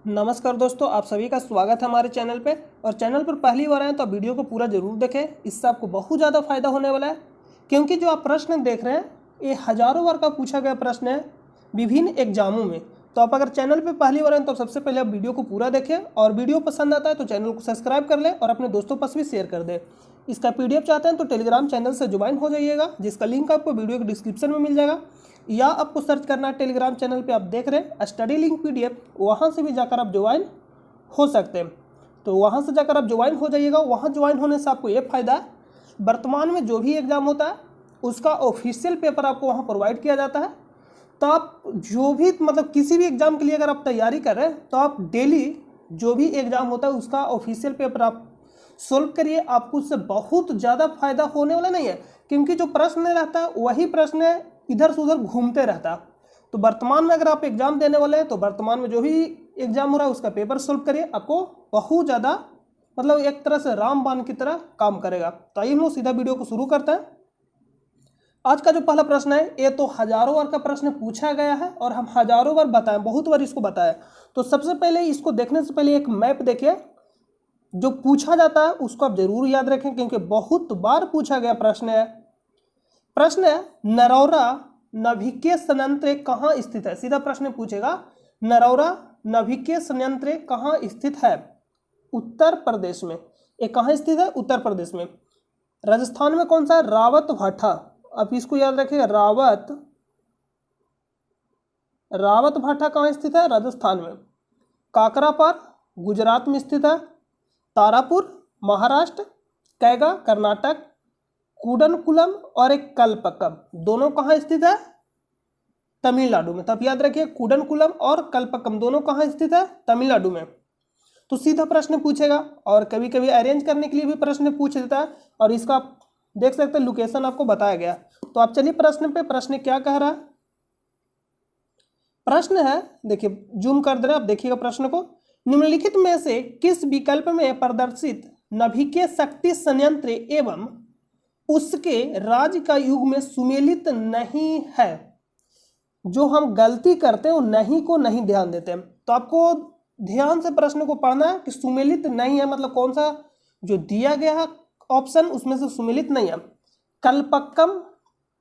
नमस्कार दोस्तों, आप सभी का स्वागत है हमारे चैनल पे। और चैनल पर पहली बार आए तो वीडियो को पूरा जरूर देखें, इससे आपको बहुत ज़्यादा फायदा होने वाला है। क्योंकि जो आप प्रश्न देख रहे हैं ये हजारों बार का पूछा गया प्रश्न है विभिन्न एग्जामों में। तो आप अगर चैनल पे पहली बार आए तो सबसे पहले आप वीडियो को पूरा देखें, और वीडियो पसंद आता है तो चैनल को सब्सक्राइब कर लें और अपने दोस्तों पास भी शेयर कर दें। इसका PDF चाहते हैं तो टेलीग्राम चैनल से ज्वाइन हो जाइएगा, जिसका लिंक आपको वीडियो के डिस्क्रिप्शन में मिल जाएगा, या आपको सर्च करना है टेलीग्राम चैनल पे आप देख रहे हैं स्टडी लिंक PDF, वहाँ से भी जाकर आप ज्वाइन हो सकते हैं। तो वहाँ से जाकर आप ज्वाइन हो जाइएगा। वहाँ ज्वाइन होने से आपको ये फ़ायदा है, वर्तमान में जो भी एग्ज़ाम होता है उसका ऑफिशियल पेपर आपको वहाँ प्रोवाइड किया जाता है। तो आप जो भी मतलब किसी भी एग्ज़ाम के लिए अगर आप तैयारी कर रहे हैं तो आप डेली जो भी एग्ज़ाम होता है उसका ऑफिशियल पेपर आप सोल्व करिए। आपको उससे बहुत ज़्यादा फायदा होने वाला नहीं है, क्योंकि जो प्रश्न रहता है वही प्रश्न इधर से उधर घूमते रहता है। तो वर्तमान में अगर आप एग्ज़ाम देने वाले हैं तो वर्तमान में जो भी एग्ज़ाम हो रहा है उसका पेपर सोल्व करिए, आपको बहुत ज़्यादा मतलब एक तरह से रामबाण की तरह काम करेगा। तो आइए हम लोग सीधा वीडियो को शुरू करते हैं। आज का जो पहला प्रश्न है ये तो हजारों बार का प्रश्न पूछा गया है और हम हजारों बार बताएं, बहुत बार इसको बताया। तो सबसे पहले इसको देखने से पहले एक मैप देखिए, जो पूछा जाता है उसको आप जरूर याद रखें, क्योंकि बहुत बार पूछा गया प्रश्न है। प्रश्न है नरौरा नाभिकीय संयंत्र कहाँ स्थित है। सीधा प्रश्न पूछेगा नरौरा नाभिकीय संयंत्र कहाँ स्थित है। उत्तर प्रदेश में। ये कहाँ स्थित है? उत्तर प्रदेश में। राजस्थान में कौन सा है? रावत भाटा। आप इसको याद रखिएगा, रावत भाटा कहाँ स्थित है? राजस्थान में। काकरापार गुजरात में स्थित है। तारापुर महाराष्ट्र। कैगा कर्नाटक। कूडनकुलम और एक कल्पक्कम दोनों कहाँ स्थित है? तमिलनाडु में। तो आप याद रखिए कूडनकुलम और कल्पक्कम दोनों कहाँ स्थित है? तमिलनाडु में। तो सीधा प्रश्न पूछेगा, और कभी कभी अरेंज करने के लिए भी प्रश्न पूछ देता है, और इसका आप देख सकते हैं लोकेशन आपको बताया गया। तो आप चलिए प्रश्न पे, प्रश्न क्या कह रहा है। प्रश्न है, देखिए जूम कर दे रहे हैं आप, देखिएगा प्रश्न को। निम्नलिखित में से किस विकल्प में प्रदर्शित नाभिकीय शक्ति संयंत्र एवं उसके राज्य का युग में सुमेलित नहीं है। जो हम गलती करते हैं वो नहीं को नहीं ध्यान देते हैं। तो आपको ध्यान से प्रश्न को पढ़ना है कि सुमेलित नहीं है मतलब कौन सा जो दिया गया है ऑप्शन उसमें से सुमेलित नहीं है। कल्पक्कम,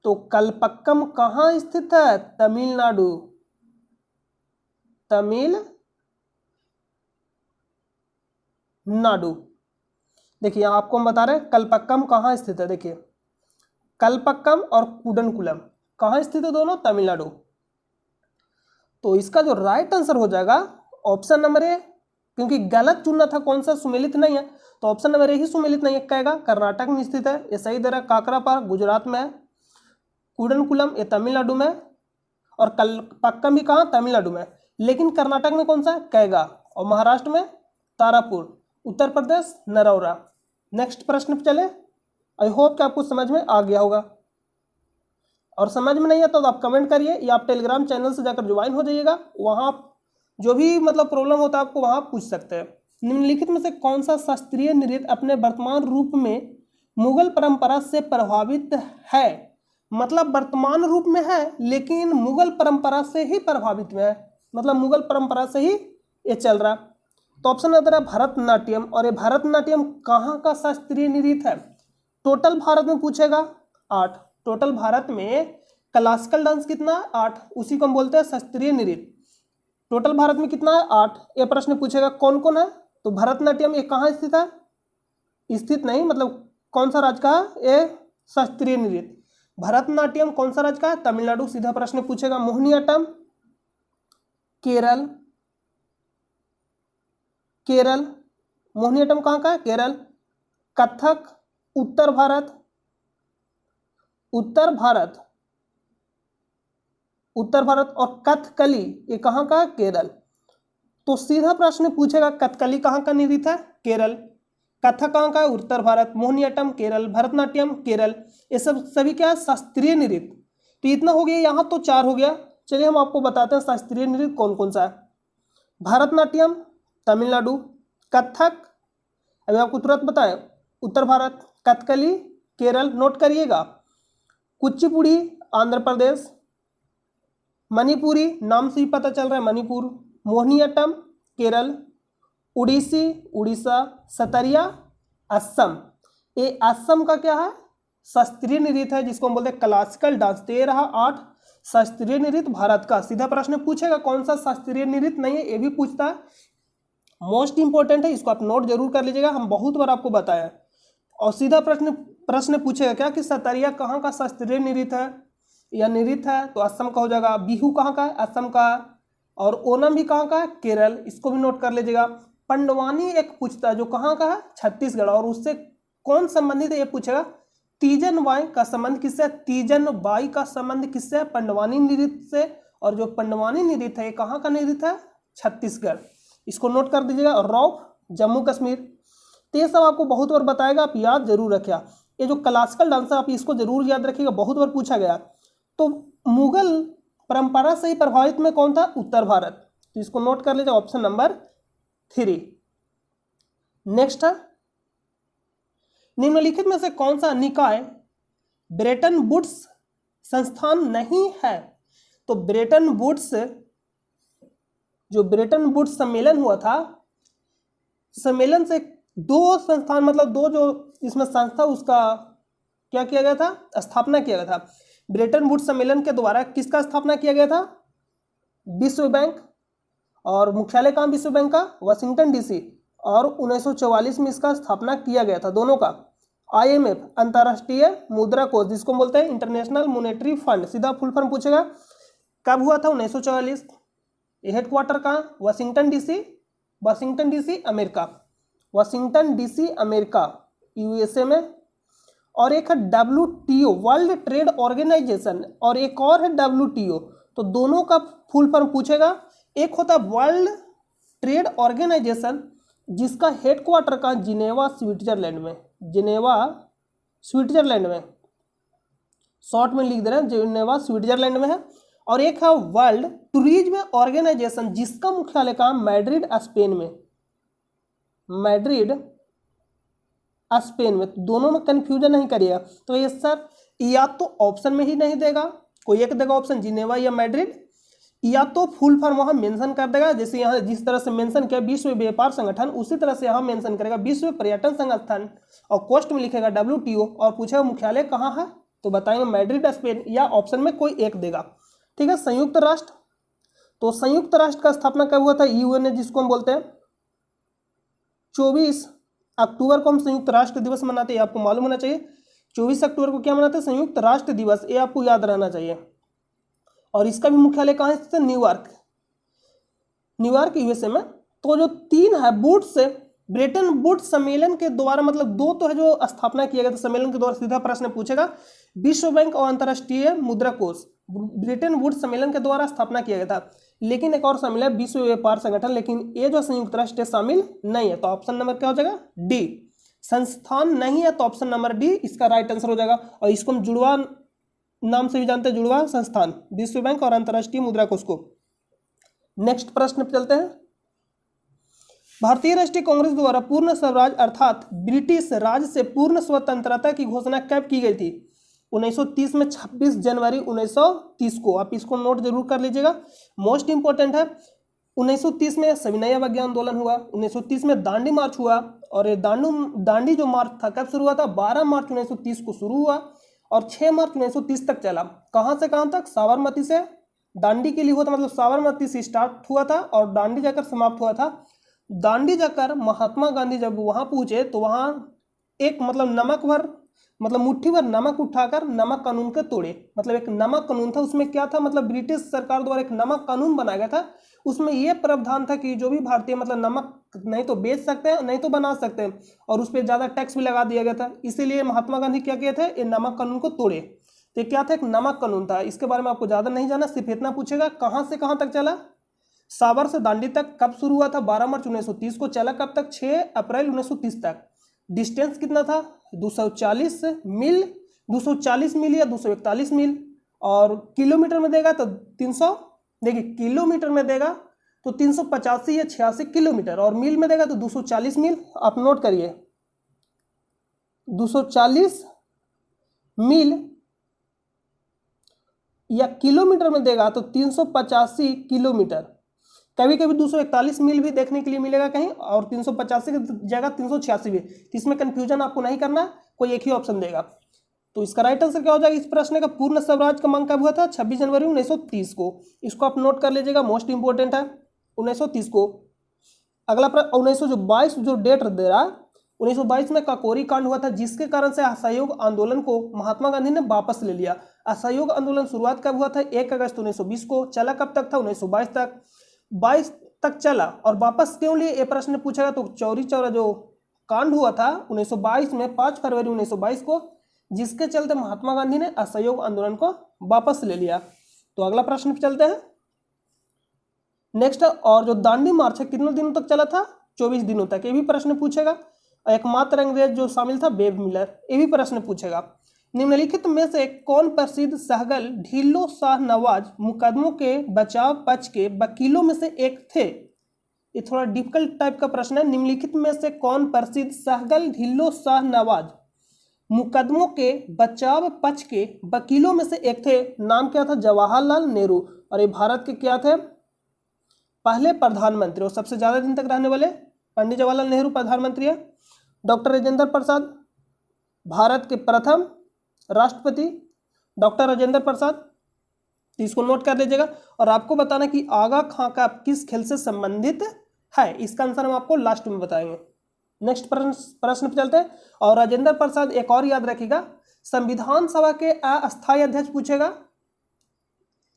तो कल्पक्कम कहाँ स्थित है? तमिलनाडु। तमिलनाडु। देखिए यहाँ आपको हम बता रहे हैं कल्पक्कम कहाँ स्थित है। देखिए कल्पक्कम और कूडनकुलम कहाँ स्थित है? दोनों तमिलनाडु। तो इसका जो राइट आंसर हो जाएगा ऑप्शन नंबर ए, क्योंकि गलत चुनना था, कौन सा सुमेलित नहीं है, तो ऑप्शन नंबर ए ही सुमेलित नहीं है। कहेगा कर्नाटक में स्थित है, ये सही दे रहा है। काकरापार गुजरात में है। कूडनकुलम ये तमिलनाडु में, और कल्पक्कम भी कहाँ? तमिलनाडु में। लेकिन कर्नाटक में कौन सा है? कैगा। और महाराष्ट्र में तारापुर। उत्तर प्रदेश नरौरा। नेक्स्ट प्रश्न पे चले। आई होप कि आपको समझ में आ गया होगा, और समझ में नहीं आता तो आप कमेंट करिए, या आप टेलीग्राम चैनल से जाकर ज्वाइन हो जाइएगा। वहाँ जो भी मतलब प्रॉब्लम होता है आपको वहाँ पूछ सकते हैं। निम्नलिखित में से कौन सा शास्त्रीय नृत्य अपने वर्तमान रूप में मुगल परंपरा से प्रभावित है। मतलब वर्तमान रूप में है लेकिन मुगल परंपरा से ही प्रभावित में है, मतलब मुगल परंपरा से ही ये चल रहा है। तो ऑप्शन नंबर है भरतनाट्यम। और ये भरतनाट्यम कहाँ का शास्त्रीय नृत्य है? टोटल भारत में पूछेगा 8। टोटल भारत में क्लासिकल डांस कितना है? 8। उसी को हम बोलते हैं शास्त्रीय नृत्य। टोटल भारत में कितना है? 8। ये प्रश्न पूछेगा कौन कौन है, तो भरतनाट्यम ये कहाँ स्थित है? स्थित नहीं, मतलब कौन सा राज्य का है? ये शास्त्रीय नृत्य। भरतनाट्यम कौन सा राज्य का है? तमिलनाडु। सीधा प्रश्न पूछेगा। मोहिनीअट्टम केरल। केरल। मोहिनीअट्टम कहाँ का है? केरल। कथक उत्तर भारत। उत्तर भारत। उत्तर भारत। और कथकली ये कहाँ का है? केरल। तो सीधा प्रश्न पूछेगा कथकली कहाँ का नृत्य है? केरल। कथक कहाँ का है? उत्तर भारत। मोहिनीअट्टम केरल। भरतनाट्यम केरल। ये सब सभी क्या है? शास्त्रीय नृत्य। तो इतना हो गया, यहाँ तो 4 हो गया। चलिए हम आपको बताते हैं शास्त्रीय नृत्य कौन कौन सा है। भरतनाट्यम तमिलनाडु। कथक अभी आपको तुरंत बताएं उत्तर भारत। कथकली केरल, नोट करिएगा। कुचिपुड़ी आंध्र प्रदेश। मणिपुरी नाम से ही पता चल रहा है मणिपुर। मोहिनीअट्टम केरल, उड़ीसी उड़ीसा, सतरिया असम। ये असम का क्या है, शास्त्रीय नृत्य है जिसको हम बोलते हैं क्लासिकल डांस। तो ये रहा 8 शास्त्रीय नृत्य भारत का। सीधा प्रश्न पूछेगा कौन सा शास्त्रीय नृत्य नहीं है, ये भी पूछता है। मोस्ट इंपॉर्टेंट है, इसको आप नोट जरूर कर लीजिएगा, हम बहुत बार आपको बताया। और सीधा प्रश्न पूछेगा क्या कि सतरिया कहाँ का शास्त्रीय नृत्य है या नृत्य है, तो असम का हो जाएगा। बिहू कहाँ का है, असम का। और ओनम भी कहाँ का है, केरल, इसको भी नोट कर लीजिएगा। पंडवानी एक पूछता है जो कहाँ का है, छत्तीसगढ़, और उससे कौन संबंधित है ये पूछेगा। तीजन बाई का संबंध किससे, तीजन बाई का संबंध किससे, पंडवानी नृत्य से। और जो पंडवानी नृत्य है ये कहाँ का नृत्य है, छत्तीसगढ़, इसको नोट कर दीजिएगा। और रौफ जम्मू कश्मीर। तो ये सब आपको बहुत बार बताएगा, आप याद जरूर रखिए। ये जो क्लासिकल डांस है आप इसको जरूर याद रखिएगा, बहुत बार पूछा गया। तो मुगल परंपरा से ही प्रभावित में कौन था, उत्तर भारत, तो इसको नोट कर लीजिए, ऑप्शन नंबर 3। नेक्स्ट है, निम्नलिखित में से कौन सा निकाय ब्रेटन वुड्स संस्थान नहीं है। तो ब्रेटन वुड्स, जो ब्रेटन वुड्स सम्मेलन हुआ था, सम्मेलन से 2 संस्थान, मतलब 2 जो इसमें संस्था उसका क्या किया गया था, स्थापना किया गया था। ब्रेटन वुड्स सम्मेलन के द्वारा किसका स्थापना किया गया था, विश्व बैंक। और मुख्यालय कहाँ विश्व बैंक का, वाशिंगटन डीसी। और 1944 में इसका स्थापना किया गया था, दोनों का। IMF अंतर्राष्ट्रीय मुद्रा कोष, जिसको बोलते हैं इंटरनेशनल मॉनेटरी फंड, सीधा फुल फॉर्म पूछेगा। कब हुआ था, 1944। हेडक्वार्टर कहाँ, Washington DC, Washington DC America, Washington DC America USA में। और एक है WTO वर्ल्ड ट्रेड ऑर्गेनाइजेशन, और एक और है WTO। तो दोनों का फुल फॉर्म पूछेगा। एक होता है वर्ल्ड ट्रेड ऑर्गेनाइजेशन जिसका हेडक्वार्टर का जिनेवा स्विट्जरलैंड में, जिनेवा स्विट्जरलैंड में, शॉर्ट में लिख दे रहे हैं, जिनेवा स्विट्जरलैंड में है। और एक है वर्ल्ड टूरिज्म ऑर्गेनाइजेशन जिसका मुख्यालय कहाँ, मैड्रिड स्पेन में, मैड्रिड स्पेन में। दोनों में कंफ्यूजन नहीं करिएगा। तो ये सर या तो ऑप्शन में ही नहीं देगा, कोई एक देगा ऑप्शन, जिनेवा या मैड्रिड, या तो फुल फॉर्म वहां मेंशन कर देगा। जैसे यहाँ जिस तरह से मेंशन किया विश्व व्यापार संगठन, उसी तरह से यहाँ मेंशन करेगा विश्व पर्यटन संगठन, और कोस्ट में लिखेगा WTO, और पूछेगा मुख्यालय कहाँ है, तो बताएंगे मैड्रिड स्पेन, या ऑप्शन में कोई एक देगा। ठीक है, संयुक्त राष्ट्र। तो संयुक्त राष्ट्र का स्थापना कब हुआ था, UN, जिसको हम बोलते हैं 24 अक्टूबर को हम संयुक्त राष्ट्र दिवस मनाते हैं, आपको मालूम होना चाहिए। 24 अक्टूबर को क्या मनाते हैं, संयुक्त राष्ट्र दिवस, ये आपको याद रहना चाहिए। और इसका भी मुख्यालय कहाँ है, न्यूयॉर्क, न्यूयॉर्क USA में। तो जो 3 है वुड्स, ब्रेटन वुड्स सम्मेलन के द्वारा, मतलब 2 तो है जो स्थापना किया गया था सम्मेलन के द्वारा, सीधा प्रश्न पूछेगा। विश्व बैंक और अंतर्राष्ट्रीय मुद्रा कोष ब्रेटन वुड्स सम्मेलन के द्वारा स्थापना किया गया था। लेकिन एक और शामिल है विश्व व्यापार संगठन, लेकिन ये जो संयुक्त राष्ट्र शामिल नहीं है। तो ऑप्शन नंबर क्या हो जाएगा, D, संस्थान नहीं है, तो ऑप्शन नंबर D इसका राइट आंसर हो जाएगा। और इसको हम जुड़वा नाम से भी जानते हैं, जुड़वा संस्थान, विश्व बैंक और अंतर्राष्ट्रीय मुद्रा कोष को। नेक्स्ट प्रश्न पे चलते हैं। भारतीय राष्ट्रीय कांग्रेस द्वारा पूर्ण स्वराज अर्थात ब्रिटिश राज से पूर्ण स्वतंत्रता की घोषणा कब की गई थी, 1930 में, 26 जनवरी 1930 को। आप इसको नोट जरूर कर लीजिएगा, मोस्ट इंपॉर्टेंट है। 1930 में सविनय अवज्ञा आंदोलन हुआ, 1930 में दांडी मार्च हुआ। और ये दांडी जो मार्च था कब शुरू हुआ था, 12 मार्च 1930 को शुरू हुआ और 6 मार्च 1930 तक चला। कहाँ से कहाँ तक, साबरमती से दांडी के लिए हुआ था, मतलब साबरमती से स्टार्ट हुआ था और दांडी जाकर समाप्त हुआ था। दांडी जाकर महात्मा गांधी जब वहां पहुंचे तो वहां एक मतलब मुट्ठी भर नमक उठाकर नमक कानून के तोड़े। मतलब एक नमक कानून था, उसमें क्या था, मतलब ब्रिटिश सरकार द्वारा एक नमक कानून बनाया गया था। उसमें यह प्रावधान था कि जो भी भारतीय मतलब नमक नहीं तो बेच सकते हैं नहीं तो बना सकते हैं, और उस पर ज्यादा टैक्स भी लगा दिया गया था। इसीलिए महात्मा गांधी क्या किए थे, ये नमक कानून को तोड़े। तो क्या था, एक नमक कानून था। इसके बारे में आपको ज्यादा नहीं जाना, सिर्फ इतना पूछेगा कहां से कहां तक चला, साबर से दांडी तक कब शुरू हुआ था, 12 मार्च 1930 को, चला कब तक, 6 अप्रैल 1930 तक। डिस्टेंस कितना था, 240 मील, 240 मील या 241 मील। और किलोमीटर में देगा तो 300, देखिए किलोमीटर में देगा तो 385 या 86 किलोमीटर, और मील में देगा तो 240 मील। आप नोट करिए, 240 मील या किलोमीटर में देगा तो 385 किलोमीटर। कभी कभी 241 मील भी देखने के लिए मिलेगा कहीं, और 385 की जगह 386 भी। तो इसमें कंफ्यूजन आपको नहीं करना, कोई एक ही ऑप्शन देगा। तो इसका राइट आंसर क्या हो जाएगा इस प्रश्न का? पूर्ण स्वराज का मांग कब हुआ था? 26 जनवरी 1930 को। इसको आप नोट कर लीजिएगा, मोस्ट इंपोर्टेंट है, 1930 को। अगला प्रश्न 1922 जो डेट दे रहा है, 1922 में काकोरी कांड हुआ था, जिसके कारण से असहयोग आंदोलन को महात्मा गांधी ने वापस ले लिया। असहयोग आंदोलन शुरुआत कब हुआ था? 1 अगस्त 1920 को। चला कब तक था? 1922 तक। 22 तक चला और वापस क्यों लिए, ये प्रश्न पूछा। तो चौरी चौरा जो कांड हुआ था 1922 में, 5 फरवरी 1922 को, जिसके चलते महात्मा गांधी ने असहयोग आंदोलन को वापस ले लिया। तो अगला प्रश्न पे चलते हैं नेक्स्ट। और जो दांडी मार्च है कितने दिनों तक चला था? 24 दिनों तक। ये भी प्रश्न पूछेगा। एकमात्र अंग्रेज जो शामिल था बेब मिलर, ये भी प्रश्न पूछेगा। निम्नलिखित में से कौन प्रसिद्ध सहगल ढिल्लो शाह नवाज मुकदमों के बचाव पक्ष के वकीलों में से एक थे? ये थोड़ा डिफिकल्ट टाइप का प्रश्न है। निम्नलिखित में से कौन प्रसिद्ध सहगल ढिल्लो शाह नवाज मुकदमों के बचाव पक्ष के वकीलों में से एक थे? नाम क्या था? जवाहरलाल नेहरू। और ये भारत के क्या थे? पहले प्रधानमंत्री, और सबसे ज्यादा दिन तक रहने वाले पंडित जवाहरलाल नेहरू प्रधानमंत्री है। डॉक्टर राजेंद्र प्रसाद भारत के प्रथम राष्ट्रपति, डॉक्टर राजेंद्र प्रसाद। इसको नोट कर लीजिएगा। और आपको बताना कि आगा खां का किस खेल से संबंधित है, इसका आंसर हम आपको लास्ट में बताएंगे। नेक्स्ट प्रश्न पे चलते हैं। और राजेंद्र प्रसाद, एक और याद रखिएगा, संविधान सभा के अस्थायी अध्यक्ष पूछेगा।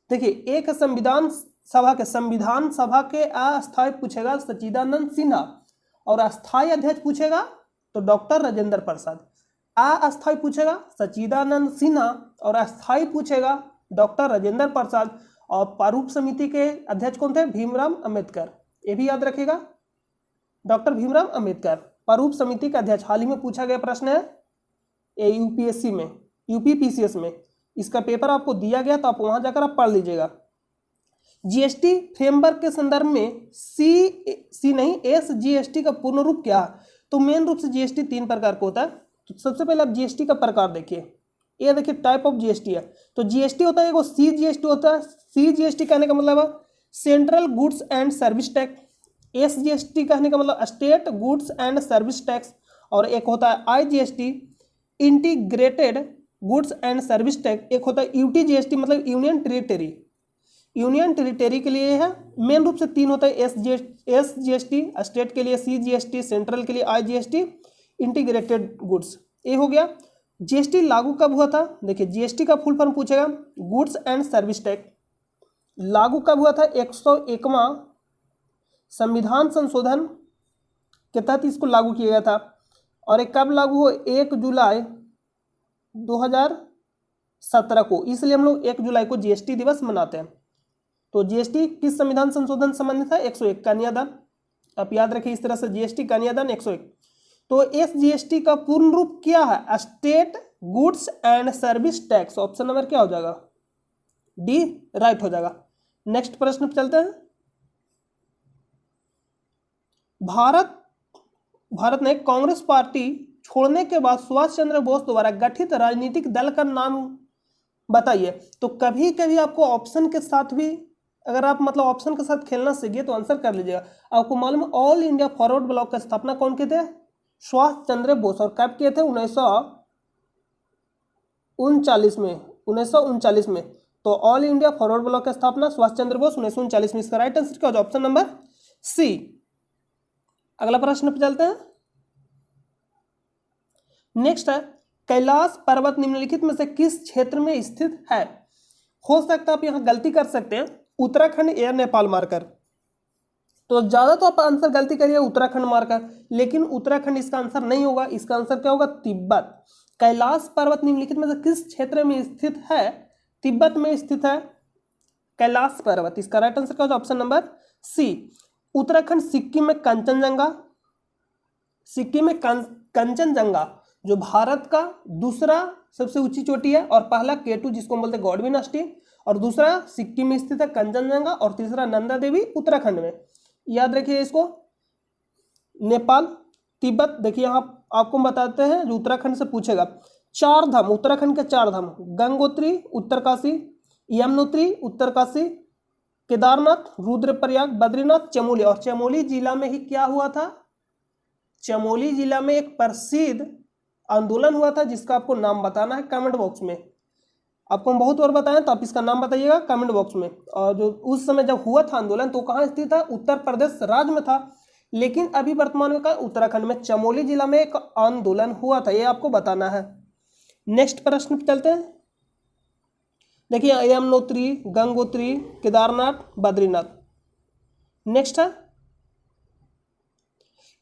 देखिए, एक संविधान सभा के अस्थायी पूछेगा सच्चिदानंद सिन्हा, और अस्थायी अध्यक्ष पूछेगा तो डॉक्टर राजेंद्र प्रसाद। अस्थायी पूछेगा सच्चिदानंद सिन्हा, और अस्थायी पूछेगा डॉक्टर राजेंद्र प्रसाद। और प्रारूप समिति के अध्यक्ष कौन थे? भीमराव अंबेडकर। ये भी याद रखिएगा, डॉक्टर भीमराव अंबेडकर प्रारूप समिति का अध्यक्ष। हाल ही में पूछा गया प्रश्न है यूपीएससी में, यूपीपीसीएस में। इसका पेपर आपको दिया गया, तो आप वहां जाकर आप पढ़ लीजिएगा। जीएसटी फ्रेमवर्क के संदर्भ में एसजीएसटी का पूर्ण रूप क्या है? तो मेन रूप से जीएसटी 3 प्रकार का होता है। तो सबसे पहले आप जीएसटी का प्रकार देखिए, ये देखिए टाइप ऑफ जीएसटी है। तो जीएसटी होता है, सीजीएसटी होता है। सीजीएसटी कहने का मतलब है central goods and service tax. SGST कहने का मतलब state goods and service tax. और एक होता है IGST, integrated goods and service tax. एक होता है यूटीजीएसटी, मतलब यूनियन टेरिटरी। यूनियन टेरिटरी के लिए है मेन रूप से 3 होता है, एसजीएसटी स्टेट के लिए, सीजीएसटी सेंट्रल के लिए, आईजीएसटी इंटीग्रेटेड गुड्स। ये हो गया। जीएसटी लागू कब हुआ था? देखिए, जीएसटी का फुल फॉर्म पूछेगा गुड्स एंड सर्विस टैक्स। लागू कब हुआ था? 101वां संविधान संशोधन के तहत इसको लागू किया गया था। और ये कब लागू हुआ? 1 जुलाई 2017 को। इसलिए हम लोग 1 जुलाई को जीएसटी दिवस मनाते हैं। तो जीएसटी किस संविधान संशोधन संबंधित है? 101 का नियादान। आप याद रखिए इस तरह से, जीएसटी का नियादान 101। तो एसजीएसटी का पूर्ण रूप क्या है? State goods and service tax. Option number क्या हो जाएगा? डी राइट हो जाएगा। नेक्स्ट प्रश्न पे चलते हैं। भारत ने कांग्रेस पार्टी छोड़ने के बाद सुभाष चंद्र बोस द्वारा गठित राजनीतिक दल का नाम बताइए। तो कभी कभी आपको ऑप्शन के साथ भी, अगर आप मतलब ऑप्शन के साथ खेलना सीखिए तो आंसर कर लीजिएगा। आपको मालूम है ऑल इंडिया फॉरवर्ड ब्लॉक की स्थापना कौन किए थे? सुभाष चंद्र बोस। और कब किए थे? 1939 में। 1939 में। तो ऑल इंडिया फॉरवर्ड ब्लॉक की स्थापना सुभाष चंद्र बोस 1939 में। इसका राइट आंसर क्या हो जाए? Option number C. अगला प्रश्न पे चलते हैं। नेक्स्ट है, कैलाश पर्वत निम्नलिखित में से किस क्षेत्र में स्थित है? हो सकता है आप यहां गलती कर सकते हैं, उत्तराखंड या नेपाल मारकर। तो ज्यादा तो आप आंसर गलती करिए उत्तराखंड मारकर, लेकिन उत्तराखंड इसका आंसर नहीं होगा। इसका आंसर क्या होगा? तिब्बत। कैलाश पर्वत निम्नलिखित में से किस क्षेत्र में स्थित है? तिब्बत में स्थित है कैलाश पर्वत। इसका राइट आंसर क्या होगा? Option number C. Uttarakhand, Sikkim में कंचनजंगा। सिक्किम में कंचनजंगा जो भारत का दूसरा सबसे ऊंची चोटी है, और पहला केटू जिसको हम बोलते हैं गॉडविन अस्टी, और दूसरा सिक्किम में स्थित है कंचनजंगा, और तीसरा नंदा देवी उत्तराखंड में। याद रखिए इसको। नेपाल, तिब्बत। देखिए यहां आपको बताते हैं जो उत्तराखंड से पूछेगा। 4 धाम, उत्तराखंड के 4 धाम, गंगोत्री उत्तरकाशी, यमुनोत्री उत्तरकाशी, केदारनाथ, रुद्रप्रयाग, बद्रीनाथ, चमोली। और चमोली जिला में ही क्या हुआ था? चमोली जिला में एक प्रसिद्ध आंदोलन हुआ था जिसका आपको नाम बताना है कमेंट बॉक्स में। आपको हम बहुत बार बताएं तो आप इसका नाम बताइएगा कमेंट बॉक्स में। और जो उस समय जब हुआ था आंदोलन तो कहाँ स्थित था? उत्तर प्रदेश राज्य में था, लेकिन अभी वर्तमान में कहाँ? उत्तराखंड में चमोली जिला में एक आंदोलन हुआ था, ये आपको बताना है। नेक्स्ट प्रश्न पे चलते हैं। देखिए यमुनोत्री, गंगोत्री, केदारनाथ, बद्रीनाथ। नेक्स्ट है,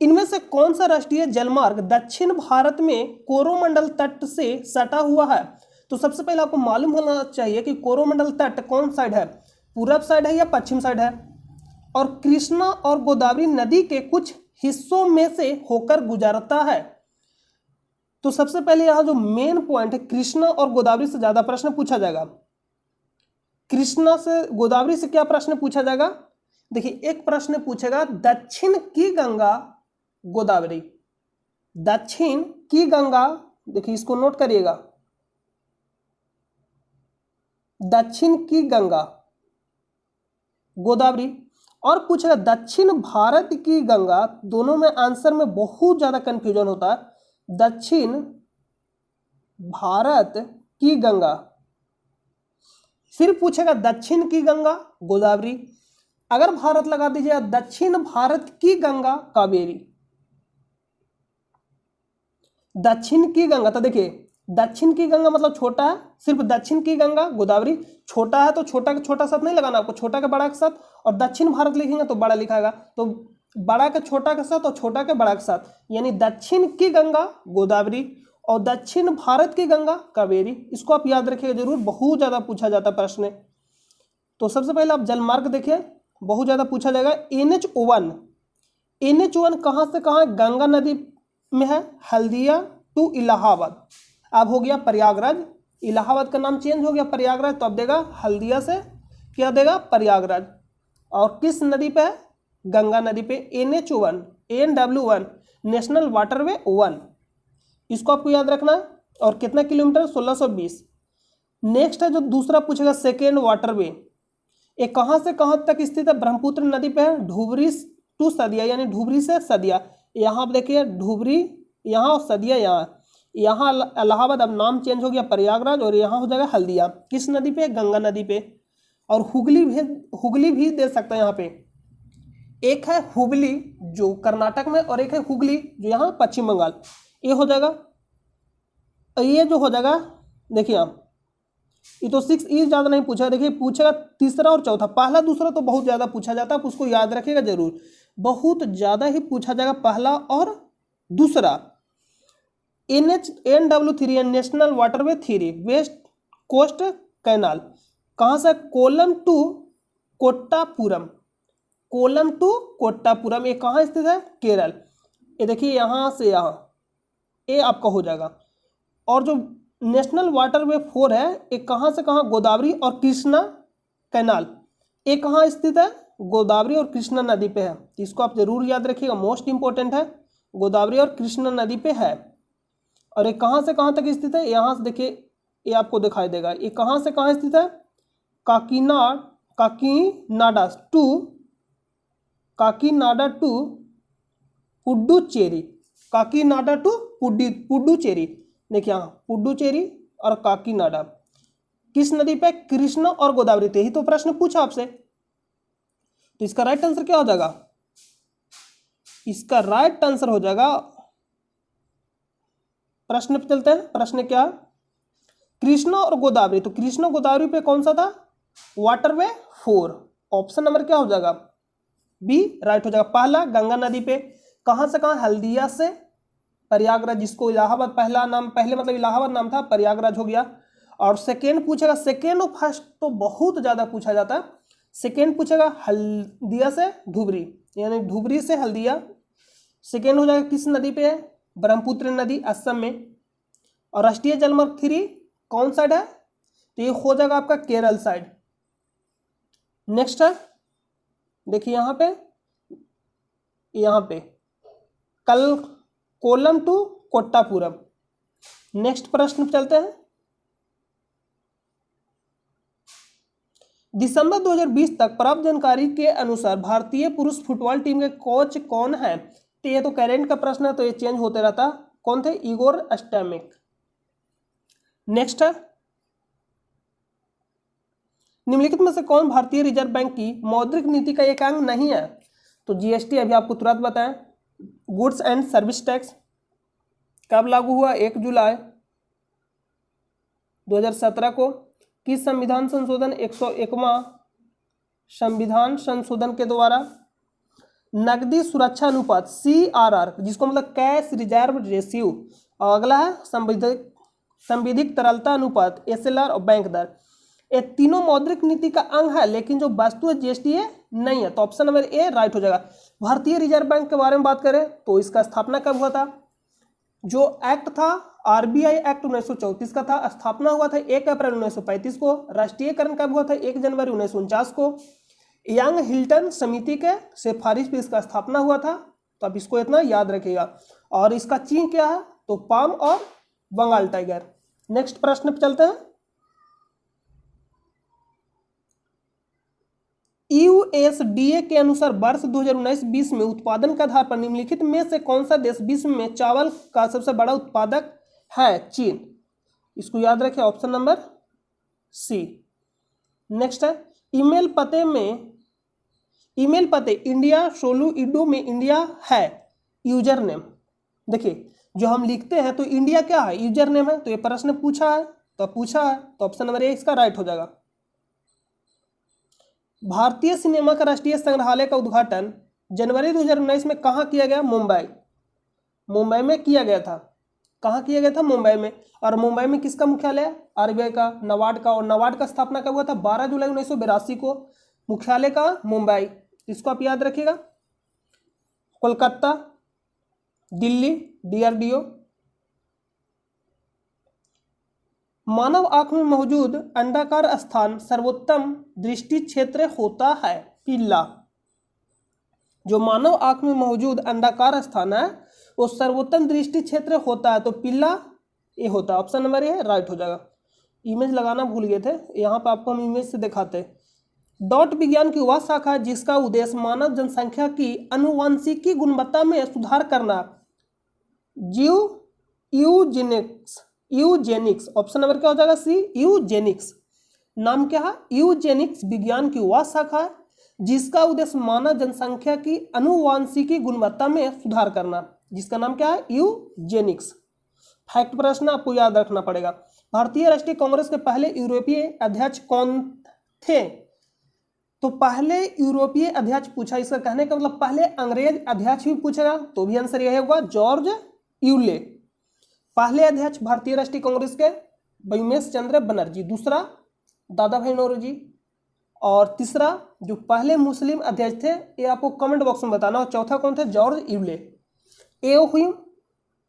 इनमें से कौन सा राष्ट्रीय जलमार्ग दक्षिण भारत में कोरोमंडल तट से सटा हुआ है? तो सबसे पहले आपको मालूम होना चाहिए कि कोरोमंडल तट कौन साइड है, पूरब साइड है या पश्चिम साइड है, और कृष्णा और गोदावरी नदी के कुछ हिस्सों में से होकर गुजरता है। तो सबसे पहले यहां जो मेन पॉइंट है, कृष्णा और गोदावरी से ज्यादा प्रश्न पूछा जाएगा। कृष्णा से गोदावरी से क्या प्रश्न पूछा जाएगा? देखिए एक प्रश्न पूछेगा दक्षिण की गंगा गोदावरी, दक्षिण की गंगा, देखिए इसको नोट करिएगा, दक्षिण की गंगा गोदावरी। और पूछेगा दक्षिण भारत की गंगा, दोनों में आंसर में बहुत ज्यादा कंफ्यूजन होता है। दक्षिण भारत की गंगा, फिर पूछेगा दक्षिण की गंगा गोदावरी, अगर भारत लगा दीजिएगा दक्षिण भारत की गंगा कावेरी, दक्षिण की गंगा। तो देखिए दक्षिण की गंगा मतलब छोटा है, सिर्फ दक्षिण की गंगा गोदावरी, छोटा है तो छोटा का छोटा साथ नहीं लगाना आपको, छोटा के बड़ा के साथ, और दक्षिण भारत लिखेंगे तो बड़ा लिखाएगा, तो बड़ा के छोटा के साथ और छोटा के बड़ा के साथ, यानी दक्षिण की गंगा गोदावरी और दक्षिण भारत की गंगा कावेरी। इसको आप याद रखिएगा जरूर, बहुत ज्यादा पूछा जाता प्रश्न। तो सबसे पहले आप जलमार्ग देखिए, बहुत ज्यादा पूछा जाएगा। NH1, NH1 कहां से कहां? गंगा नदी में है, हल्दिया टू इलाहाबाद। अब हो गया प्रयागराज, इलाहाबाद का नाम चेंज हो गया प्रयागराज, तो अब देगा हल्दिया से क्या देगा? प्रयागराज। और किस नदी पे है? गंगा नदी पे। NH1, NW1 नेशनल वाटरवे 1, इसको आपको याद रखना है। और कितना किलोमीटर? 1620। नेक्स्ट है जो दूसरा पूछेगा सेकेंड वाटरवे, ये कहां से कहां तक स्थित है? ब्रह्मपुत्र नदी पे है, धुबरी टू सदिया, यानी धुबरी से सदिया। यहाँ आप देखिए धुबरी यहाँ और सदिया यहाँ, यहाँ इलाहाबाद, अब नाम चेंज हो गया प्रयागराज, और यहाँ हो जाएगा हल्दिया। किस नदी पे? गंगा नदी पे। और हुगली भी दे सकता है यहाँ पे। एक है हुगली जो कर्नाटक में, और एक है हुगली जो यहाँ पश्चिम बंगाल। ये हो जाएगा, ये जो हो जाएगा, देखिए आप ये तो 6 ये ज्यादा नहीं पूछा, देखिए पूछेगा तीसरा और चौथा। पहला दूसरा तो बहुत ज्यादा पूछा जाता है, आप उसको याद रखिएगा जरूर, बहुत ज्यादा ही पूछा जाएगा पहला और दूसरा। NW3 national waterway 3 west coast canal, कहां से? कोल्लम टू कोट्टापुरम, कोल्लम टू कोट्टापुरम, ये कहां स्थित है? केरल। ये देखिए यहां से यहां, ये आपका हो जाएगा। और जो नेशनल वाटरवे 4 है, ये कहां से कहां? गोदावरी और कृष्णा कैनाल, ये कहां स्थित है? गोदावरी और कृष्णा नदी पे है, इसको आप जरूर याद रखिएगा, मोस्ट इंपॉर्टेंट है, गोदावरी और कृष्णा नदी पे है। और ये कहां से कहां तक स्थित है? यहां से देखिए, ये आपको दिखाई देगा, ये कहां से कहां स्थित है? Kakinada to Puducherry, Kakinada to Puducherry. देखिए यहाँ पुडुचेरी और काकीनाडा, किस नदी पे? कृष्णा और गोदावरी। यही तो प्रश्न पूछा आपसे, तो इसका राइट आंसर क्या हो जाएगा? इसका राइट आंसर हो जाएगा, प्रश्न पे चलते हैं। प्रश्न क्या? कृष्णा और गोदावरी, तो कृष्णा गोदावरी पे कौन सा था? वाटरवे 4। ऑप्शन नंबर क्या हो जाएगा? बी राइट हो जाएगा। पहला गंगा नदी पे, कहां से कहां? हल्दिया से प्रयागराज, जिसको इलाहाबाद पहला नाम, पहले मतलब इलाहाबाद नाम था, प्रयागराज हो गया। और सेकेंड पूछेगा, सेकेंड और फर्स्ट तो बहुत ज्यादा पूछा जाता है। सेकेंड पूछेगा हल्दिया से धुबरी, यानी धुबरी से हल्दिया। सेकेंड हो जाएगा किस नदी पे है? ब्रह्मपुत्र नदी, असम में। और राष्ट्रीय जलमार्ग 3 कौन साइड है? तो ये हो जाएगा आपका केरल साइड। नेक्स्ट है, देखिए यहां पे कल कोल्लम टू कोट्टापुरम। नेक्स्ट प्रश्न चलते हैं। दिसंबर 2020 तक प्राप्त जानकारी के अनुसार भारतीय पुरुष फुटबॉल टीम के कोच कौन है? तो ये तो करेंट का प्रश्न है, तो ये चेंज होते रहता। कौन थे? इगोर स्टैमिक। नेक्स्ट है, निम्नलिखित में से कौन भारतीय रिजर्व बैंक की मौद्रिक नीति का एक अंग नहीं है? तो जीएसटी अभी आपको तुरंत बताएं। गुड्स एंड सर्विस टैक्स कब लागू हुआ? 1 जुलाई 2017 को। किस संविधान संशोधन 101वां संविधान संशोधन के द्वारा? नकदी सुरक्षा अनुपात CRR, जिसको मतलब कैश रिजर्व रेशियो, और अगला है संविधिक तरलता अनुपात SLR और बैंक दर। ये तीनों मौद्रिक नीति का अंग है, लेकिन जो वस्तु है जीएसटी है नहीं है, तो ऑप्शन नंबर ए राइट हो जाएगा। भारतीय रिजर्व बैंक के बारे में बात करें तो इसका स्थापना कब हुआ था? जो एक्ट था RBI एक्ट 1934 का था, स्थापना हुआ था 1 अप्रैल 1935 को। राष्ट्रीयकरण कब हुआ था? 1 जनवरी 1949 को। यंग हिल्टन समिति के सिफारिश पे इसका स्थापना हुआ था, तो अब इसको इतना याद रखिएगा। और इसका चिन्ह क्या है? तो पाम और बंगाल टाइगर। नेक्स्ट प्रश्न पे चलते हैं। USDA के अनुसार वर्ष 2019-20 में उत्पादन के आधार पर निम्नलिखित में से कौन सा देश विश्व में चावल का सबसे बड़ा उत्पादक है? चीन। इसको याद रखें, ऑप्शन नंबर सी। नेक्स्ट है, ईमेल पते इंडिया सोलू इडो में इंडिया है यूजर नेम। देखिए जो हम लिखते हैं तो इंडिया क्या है? यूजर नेम है। तो ये प्रश्न पूछा है, तो ऑप्शन नंबर ए इसका राइट हो जाएगा। भारतीय सिनेमा का राष्ट्रीय संग्रहालय का उद्घाटन जनवरी 2019 में कहाँ किया गया? मुंबई में किया गया था। कहाँ किया गया था? मुंबई में। और मुंबई में किसका मुख्यालय? RBI का, नाबार्ड का। और नाबार्ड का स्थापना कब हुआ था? 12 जुलाई 1982 को। मुख्यालय का मुंबई, इसको आप याद रखिएगा। कोलकाता, दिल्ली DRDO। मानव आंख में मौजूद अंडाकार स्थान सर्वोत्तम दृष्टि क्षेत्र होता है? पिल्ला। जो मानव आंख में मौजूद अंडाकार स्थान है वो सर्वोत्तम दृष्टि क्षेत्र होता है, तो पिल्ला ये होता है। ऑप्शन नंबर ए राइट हो जाएगा। इमेज लगाना भूल गए थे, यहाँ पर आपको हम इमेज से दिखाते। डॉट विज्ञान की वह शाखा है जिसका उद्देश्य मानव जनसंख्या की आनुवंशिकी गुणवत्ता में सुधार करना। यूजेनिक्स। ऑप्शन नंबर क्या हो जाएगा? सी, यूजेनिक्स। नाम क्या है? यूजेनिक्स विज्ञान की वह शाखा है जिसका उद्देश्य मानव जनसंख्या की आनुवंशिकी गुणवत्ता में सुधार करना, जिसका नाम क्या है? यूजेनिक्स। फैक्ट प्रश्न आपको याद रखना पड़ेगा। भारतीय राष्ट्रीय कांग्रेस के पहले यूरोपीय अध्यक्ष कौन थे? तो पहले यूरोपीय अध्यक्ष पूछा, इसका कहने का मतलब पहले अंग्रेज अध्यक्ष भी पूछेगा तो भी आंसर यही होगा, जॉर्ज यूले। पहले अध्यक्ष भारतीय राष्ट्रीय कांग्रेस के उमेश चंद्र बनर्जी, दूसरा दादा भाई नौरोजी, और तीसरा जो पहले मुस्लिम अध्यक्ष थे ये आपको कमेंट बॉक्स में बताना, और चौथा कौन थे? George Yule. ए हुई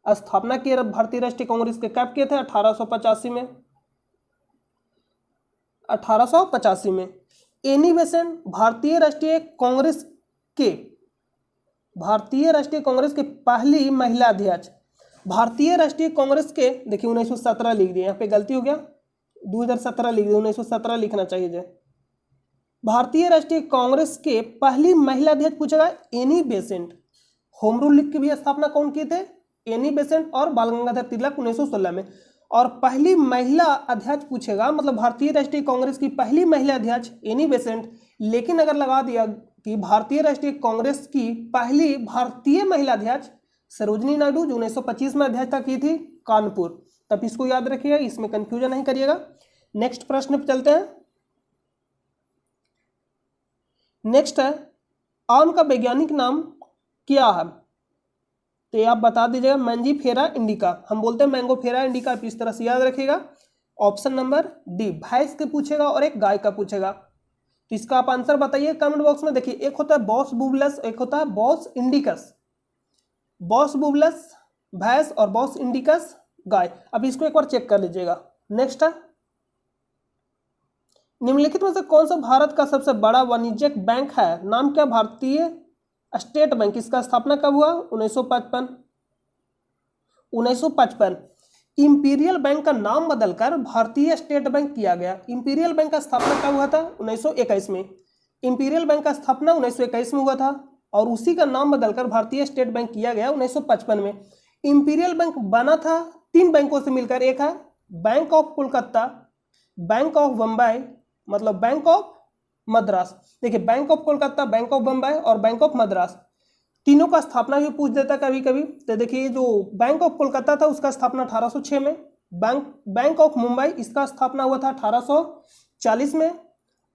स्थापना की भारतीय राष्ट्रीय कांग्रेस के कब किए थे? 1885 में। 1885 में। एनी बेसेंट भारतीय राष्ट्रीय कांग्रेस के पहली महिला अध्यक्ष। भारतीय राष्ट्रीय कांग्रेस के, देखिए 1917 लिख दिया, यहाँ पे गलती हो गया, 2017 लिख दिया, 1917 लिखना चाहिए जय। भारतीय राष्ट्रीय कांग्रेस के पहली महिला अध्यक्ष पूछेगा एनी बेसेंट। होम रूल लिख के भी स्थापना कौन किए थे? एनी बेसेंट और बाल गंगाधर तिलक 1916 में। और पहली महिला अध्यक्ष पूछेगा, मतलब भारतीय राष्ट्रीय कांग्रेस की पहली महिला अध्यक्ष एनी बेसेंट, लेकिन अगर लगा दिया कि भारतीय राष्ट्रीय कांग्रेस की पहली भारतीय महिला अध्यक्ष सरोजिनी नायडू जो 1925 में अध्यक्षता की थी कानपुर, तब इसको याद रखिएगा, इसमें कंफ्यूजन नहीं करिएगा। नेक्स्ट प्रश्न पे चलते हैं। नेक्स्ट है, आम का वैज्ञानिक नाम क्या है? तो ये आप बता दीजिएगा, मैंजीफेरा इंडिका। हम बोलते हैं मैंगोफेरा इंडिका, आप इस तरह से याद रखिएगा। ऑप्शन नंबर डी, भैंस के पूछेगा और एक गाय का पूछेगा, तो इसका आप आंसर बताइए कमेंट बॉक्स में। देखिए एक होता है बॉस बुबलस, एक होता है बॉस इंडिकस। बॉस बुबलस भैंस और बॉस इंडिकस गाय। अब इसको एक बार चेक कर लीजिएगा। नेक्स्ट है, निम्नलिखित में से कौन सा भारत का सबसे बड़ा वाणिज्यिक बैंक है? नाम क्या? भारतीय स्टेट बैंक। इसका स्थापना कब हुआ? 1955। इंपीरियल बैंक का नाम बदलकर भारतीय स्टेट बैंक किया गया। इंपीरियल बैंक का स्थापना कब हुआ था? 1921 में। इंपीरियल बैंक का स्थापना 1921 में हुआ था और उसी का नाम बदलकर भारतीय स्टेट बैंक किया गया 1955 में। इंपीरियल बैंक बना था 3 बैंकों से मिलकर। एक है bank of Kolkata, bank of Bombay, मतलब बैंक ऑफ मद्रास। देखिए, bank of Kolkata, bank of Bombay और बैंक ऑफ मद्रास, तीनों का स्थापना भी पूछ देता कभी कभी। तो देखिए, जो बैंक ऑफ कोलकाता था उसका स्थापना 1806 में। बैंक ऑफ मुंबई, इसका स्थापना हुआ था 1840 में।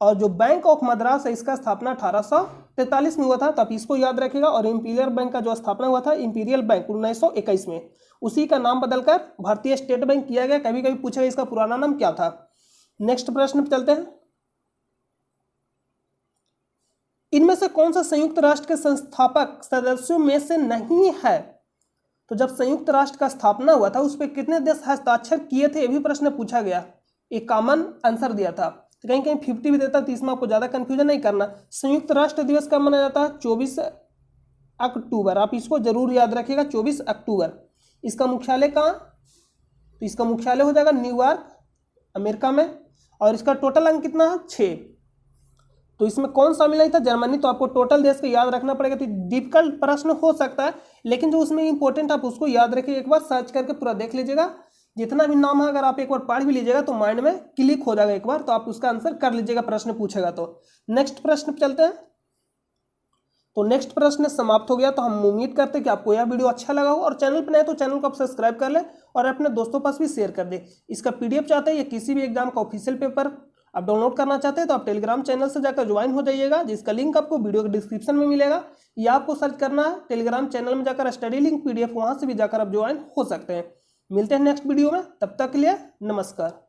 और जो बैंक ऑफ मद्रास है इसका स्थापना 1843 में हुआ था। तब इसको याद रखेगा। और इंपीरियल बैंक का जो स्थापना हुआ था, इंपीरियल बैंक 1921 में, उसी का नाम बदलकर भारतीय स्टेट बैंक किया गया। कभी कभी पूछेगा इसका पुराना नाम क्या था। नेक्स्ट प्रश्न पे चलते हैं। इनमें से कौन सा संयुक्त राष्ट्र के संस्थापक सदस्यों में से नहीं है? तो जब संयुक्त राष्ट्र का स्थापना हुआ था उस पर कितने देश हस्ताक्षर किए थे, ये भी प्रश्न पूछा गया। एक कॉमन आंसर दिया था। तो कहीं कहीं 50 भी देता, तो इसमें आपको ज्यादा कंफ्यूजन नहीं करना। संयुक्त राष्ट्र दिवस कब मनाया जाता है? 24 अक्टूबर। आप इसको जरूर याद रखिएगा, 24 अक्टूबर। इसका मुख्यालय कहाँ? तो इसका मुख्यालय हो जाएगा न्यूयॉर्क, अमेरिका में। और इसका टोटल अंक कितना है? 6। तो इसमें कौन शामिल नहीं था? जर्मनी। तो आपको टोटल देश को याद रखना पड़ेगा। तो डिफिकल्ट प्रश्न हो सकता है, लेकिन जो उसमें इंपॉर्टेंट आप उसको याद रखिए। एक बार सर्च करके पूरा देख लीजिएगा। जितना भी नाम है अगर आप एक बार पढ़ भी लीजिएगा तो माइंड में क्लिक हो जाएगा एक बार, तो आप उसका आंसर कर लीजिएगा, प्रश्न पूछेगा तो। नेक्स्ट प्रश्न पे चलते हैं। तो नेक्स्ट प्रश्न समाप्त हो गया। तो हम उम्मीद करते हैं कि आपको यह वीडियो अच्छा लगा हो, और चैनल पर नए तो चैनल को आप सब्सक्राइब कर ले और अपने दोस्तों पास भी शेयर कर दे। इसका पीडीएफ चाहते हैं या किसी भी एग्जाम का ऑफिशियल पेपर आप डाउनलोड करना चाहते हैं तो आप टेलीग्राम चैनल से जाकर ज्वाइन हो जाइएगा, जिसका लिंक आपको वीडियो के डिस्क्रिप्शन में मिलेगा। या आपको सर्च करना है टेलीग्राम चैनल में जाकर स्टडी लिंक पीडीएफ, वहां से भी जाकर आप ज्वाइन हो सकते हैं। मिलते हैं नेक्स्ट वीडियो में, तब तक के लिए नमस्कार।